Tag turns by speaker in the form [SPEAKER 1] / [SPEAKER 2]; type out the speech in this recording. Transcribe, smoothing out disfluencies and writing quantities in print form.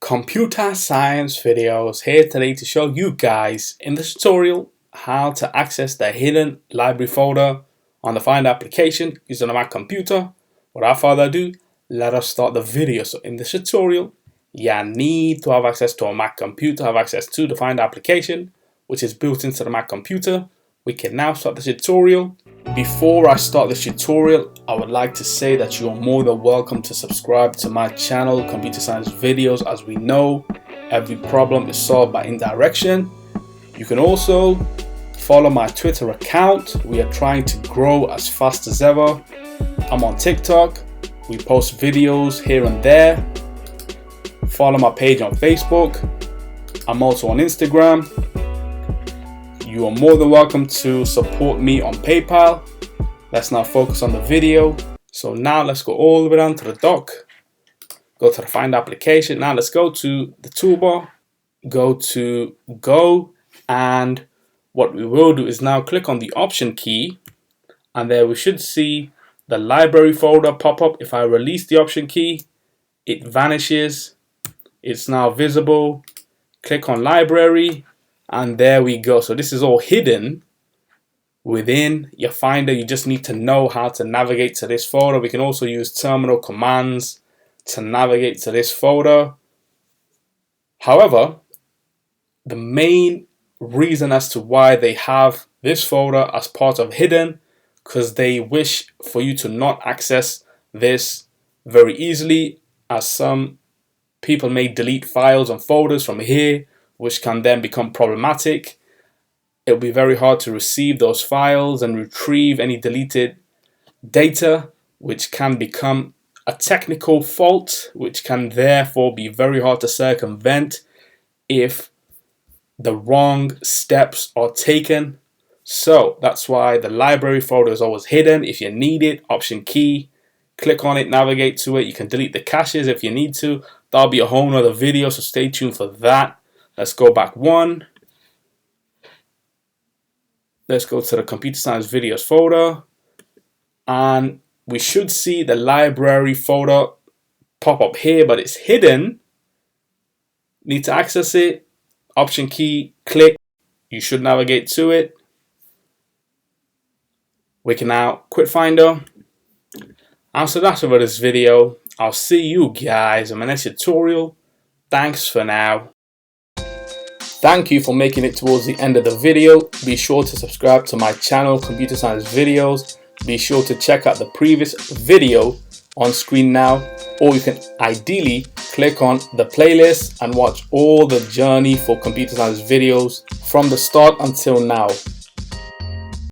[SPEAKER 1] Computer Science Videos here today to show you guys in this tutorial how to access the hidden library folder on the Find application using a Mac computer. Without further ado, let us start the video. So in this tutorial, you need to have access to a Mac computer, have access to the Find application, which is built into the Mac computer. We can now start the tutorial. Before I start this tutorial, I would like to say that you are more than welcome to subscribe to my channel, Computer Science Videos. As we know, every problem is solved by indirection. You can also follow my Twitter account. We are trying to grow as fast as ever. I'm on TikTok. We post videos here and there. Follow my page on Facebook. I'm also on Instagram. You are more than welcome to support me on PayPal. Let's now focus on the video. So now let's go all the way down to the dock. Go to the Find application. Now let's go to the toolbar. Go to Go. And what we will do is now click on the Option key. And there we should see the library folder pop up. If I release the Option key, it vanishes. It's now visible. Click on Library. And there we go. So this is all hidden within your Finder. You just need to know how to navigate to this folder. We can also use terminal commands to navigate to this folder. However, the main reason as to why they have this folder as part of hidden, because they wish for you to not access this very easily, as some people may delete files and folders from here, which can then become problematic. It'll be very hard to receive those files and retrieve any deleted data, which can become a technical fault, which can therefore be very hard to circumvent if the wrong steps are taken. So that's why the library folder is always hidden. If you need it, Option key, click on it, navigate to it. You can delete the caches if you need to. That'll be a whole nother video, so stay tuned for that. Let's go back one. Let's go to the Computer Science Videos folder. And we should see the library folder pop up here, but it's hidden. Need to access it. Option key, click. You should navigate to it. We can now quit Finder. And so that's it for this video. I'll see you guys in my next tutorial. Thanks for now. Thank you for making it towards the end of the video. Be sure to subscribe to my channel, Computer Science Videos. Be sure to check out the previous video on screen now, or you can ideally click on the playlist and watch all the journey for Computer Science Videos from the start until now.